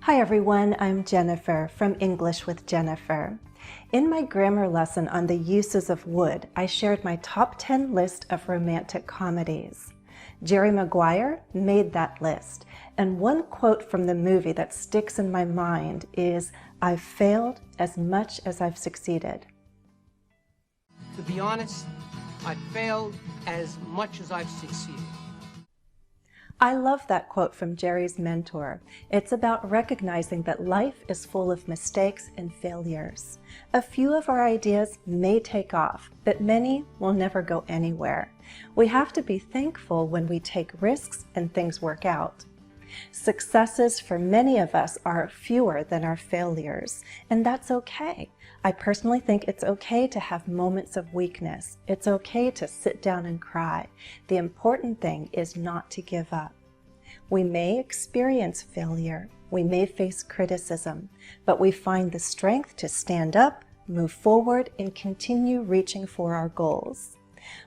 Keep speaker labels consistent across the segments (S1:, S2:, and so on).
S1: Hi everyone, I'm Jennifer from English with Jennifer. In my grammar lesson on the uses of would, I shared my top 10 list of romantic comedies. Jerry Maguire made that list, and one quote from the movie that sticks in my mind is, "I've failed as much as I've succeeded."
S2: To be honest, I've failed as much as I've succeeded.
S1: I love that quote from Jerry's mentor. It's about recognizing that life is full of mistakes and failures. A few of our ideas may take off, but many will never go anywhere. We have to be thankful when we take risks and things work out. Successes for many of us are fewer than our failures, and that's okay. I personally think it's okay to have moments of weakness. It's okay to sit down and cry. The important thing is not to give up. We may experience failure, we may face criticism, but we find the strength to stand up, move forward, and continue reaching for our goals.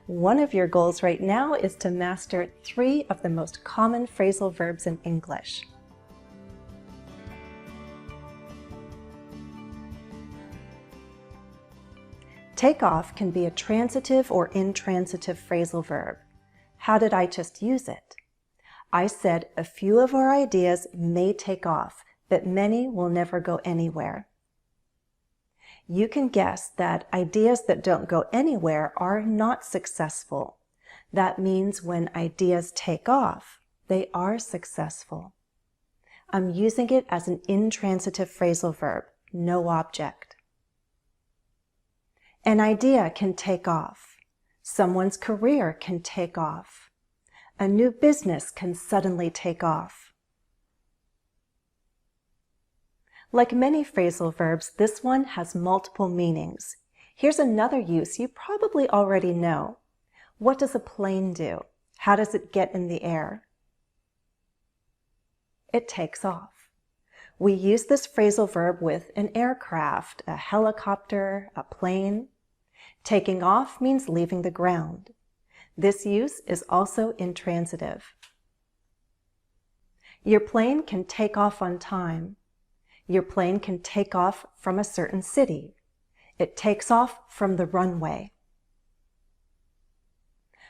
S1: One of your goals right now is to master 3 of the most common phrasal verbs in English. Take off can be a transitive or intransitive phrasal verb. How did I just use it? I said a few of our ideas may take off, but many will never go anywhere. You can guess that ideas that don't go anywhere are not successful. That means when ideas take off, they are successful. I'm using it as an intransitive phrasal verb, no object. An idea can take off. Someone's career can take off. A new business can suddenly take off. Like many phrasal verbs, this one has multiple meanings. Here's another use you probably already know. What does a plane do? How does it get in the air? It takes off. We use this phrasal verb with an aircraft, a helicopter, a plane. Taking off means leaving the ground. This use is also intransitive. Your plane can take off on time. Your plane can take off from a certain city. It takes off from the runway.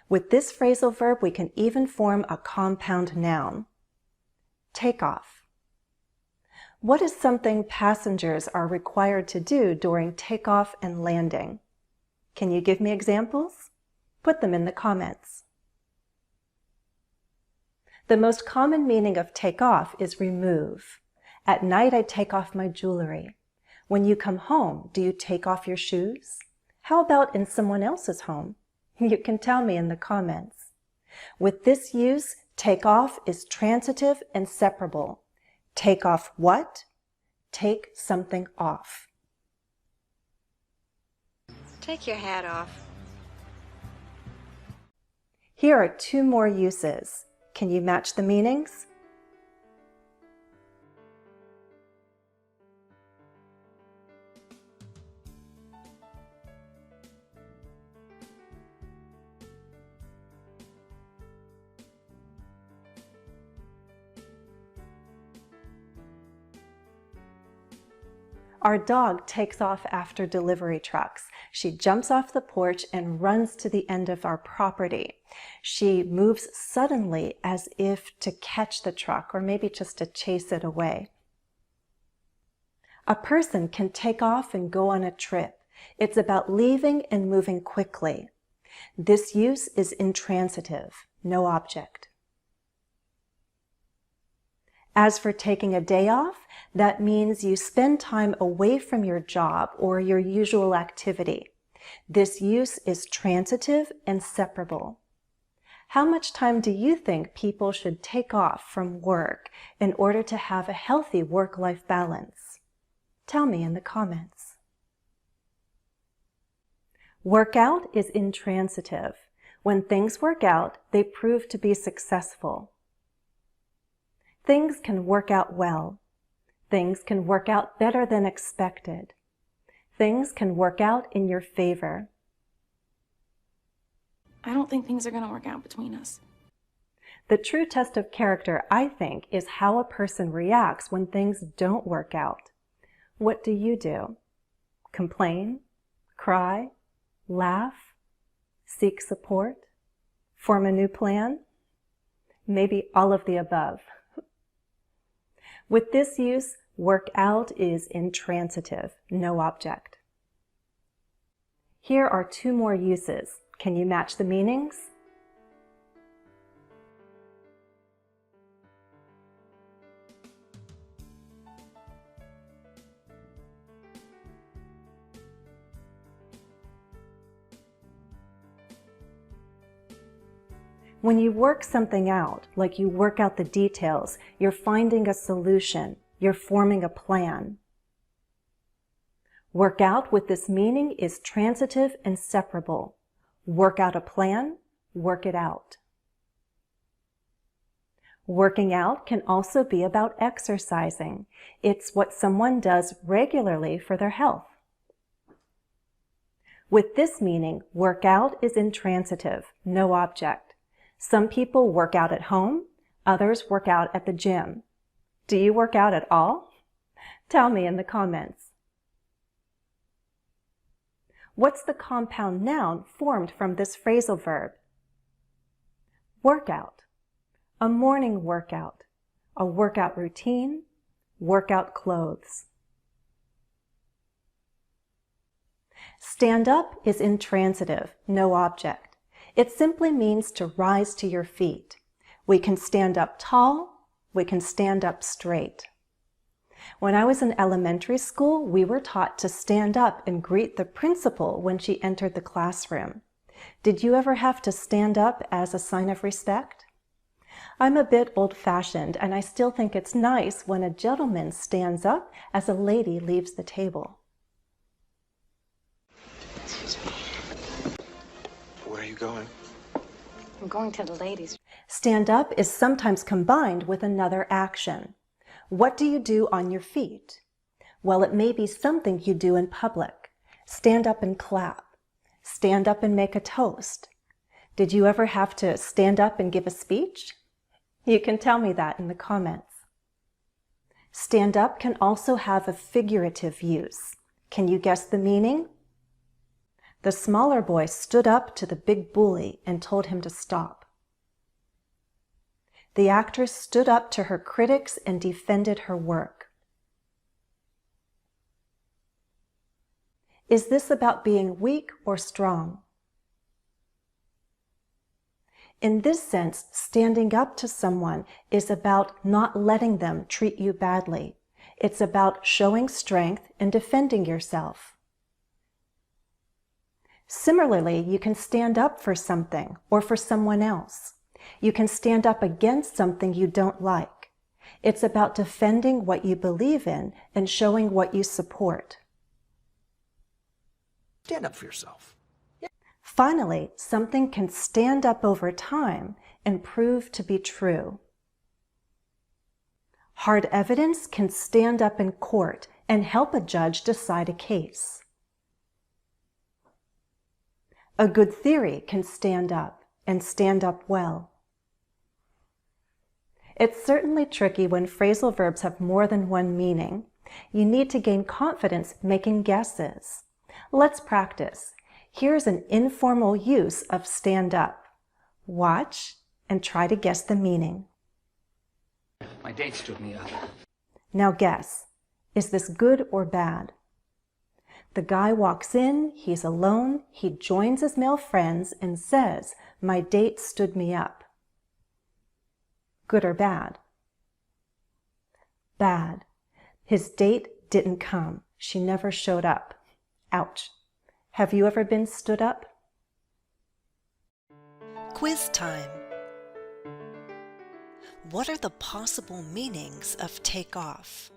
S1: With this phrasal verb, we can even form a compound noun. Take off. What is something passengers are required to do during takeoff and landing? Can you give me examples? Put them in the comments. The most common meaning of take off is remove. At night, I take off my jewelry. When you come home, do you take off your shoes? How about in someone else's home? You can tell me in the comments. With this use, take off is transitive and separable. Take off what? Take something off.
S3: Take your hat off.
S1: Here are 2 more uses. Can you match the meanings? Our dog takes off after delivery trucks. She jumps off the porch and runs to the end of our property. She moves suddenly as if to catch the truck or maybe just to chase it away. A person can take off and go on a trip. It's about leaving and moving quickly. This use is intransitive, no object. As for taking a day off, that means you spend time away from your job or your usual activity. This use is transitive and separable. How much time do you think people should take off from work in order to have a healthy work-life balance? Tell me in the comments. Work out is intransitive. When things work out, they prove to be successful. Things can work out well. Things can work out better than expected. Things can work out in your favor.
S3: I don't think things are going to work out between us.
S1: The true test of character, I think, is how a person reacts when things don't work out. What do you do? Complain? Cry? Laugh? Seek support? Form a new plan? Maybe all of the above. With this use, work out is intransitive, no object. Here are two more uses. Can you match the meanings? When you work something out, like you work out the details, you're finding a solution, you're forming a plan. Work out with this meaning is transitive and separable. Work out a plan, work it out. Working out can also be about exercising. It's what someone does regularly for their health. With this meaning, work out is intransitive, no object. Some people work out at home, others work out at the gym. Do you work out at all? Tell me in the comments. What's the compound noun formed from this phrasal verb? Workout, a morning workout, a workout routine, workout clothes. Stand up is intransitive, no object. It simply means to rise to your feet. We can stand up tall, we can stand up straight. When I was in elementary school, we were taught to stand up and greet the principal when she entered the classroom. Did you ever have to stand up as a sign of respect? I'm a bit old-fashioned, and I still think it's nice when a gentleman stands up as a lady leaves the table.
S3: Excuse me.
S4: Where are you going?
S3: I'm going to the ladies.
S1: Stand up is sometimes combined with another action. What do you do on your feet? Well, it may be something you do in public. Stand up and clap. Stand up and make a toast. Did you ever have to stand up and give a speech? You can tell me that in the comments. Stand up can also have a figurative use. Can you guess the meaning? The smaller boy stood up to the big bully and told him to stop. The actress stood up to her critics and defended her work. Is this about being weak or strong? In this sense, standing up to someone is about not letting them treat you badly. It's about showing strength and defending yourself. Similarly, you can stand up for something or for someone else. You can stand up against something you don't like. It's about defending what you believe in and showing what you support.
S4: Stand up for yourself.
S1: Finally, something can stand up over time and prove to be true. Hard evidence can stand up in court and help a judge decide a case. A good theory can stand up and stand up well. It's certainly tricky when phrasal verbs have more than one meaning. You need to gain confidence making guesses. Let's practice. Here's an informal use of stand up. Watch and try to guess the meaning.
S5: My date stood me up.
S1: Now guess. Is this good or bad? The guy walks in, he's alone, he joins his male friends and says, "My date stood me up." Good or bad? Bad. His date didn't come. She never showed up. Ouch. Have you ever been stood up?
S6: Quiz time. What are the possible meanings of take off?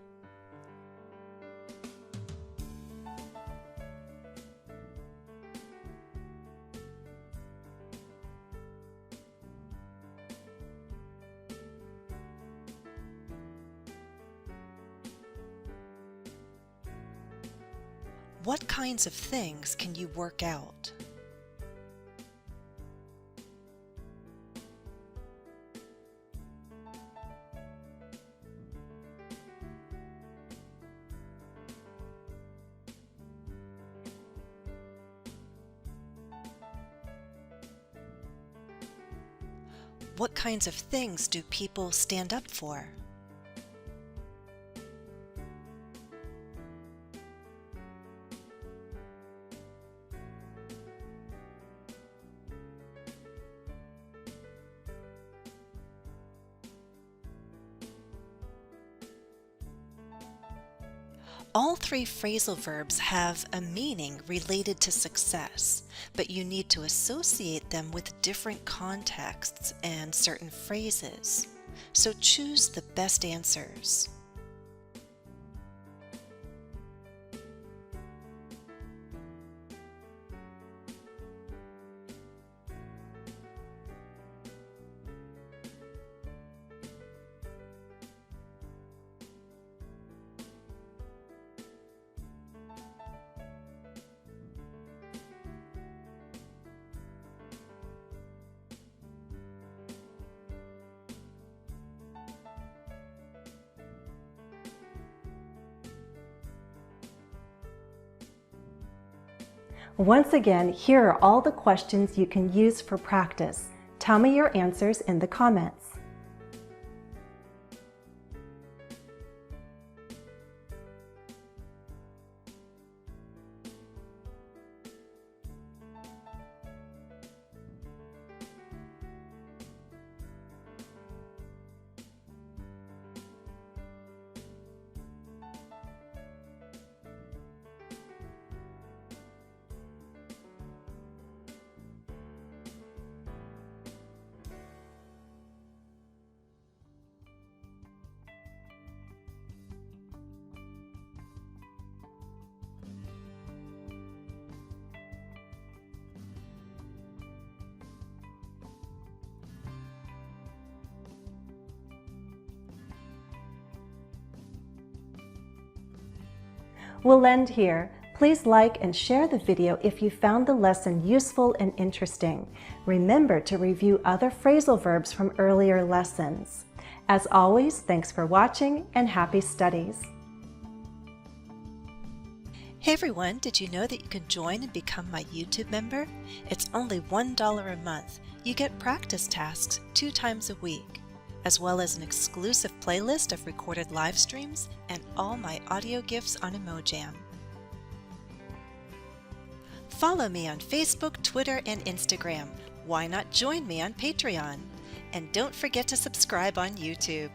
S6: What kinds of things can you work out? What kinds of things do people stand up for? All three phrasal verbs have a meaning related to success, but you need to associate them with different contexts and certain phrases. So choose the best answers.
S1: Once again, here are all the questions you can use for practice. Tell me your answers in the comments. We'll end here. Please like and share the video if you found the lesson useful and interesting. Remember to review other phrasal verbs from earlier lessons. As always, thanks for watching and happy studies.
S6: Hey everyone, did you know that you can join and become my YouTube member? It's only $1 a month. You get practice tasks 2 times a week, as well as an exclusive playlist of recorded live streams and all my audio gifts on Emojam. Follow me on Facebook, Twitter, and Instagram. Why not join me on Patreon? And don't forget to subscribe on YouTube.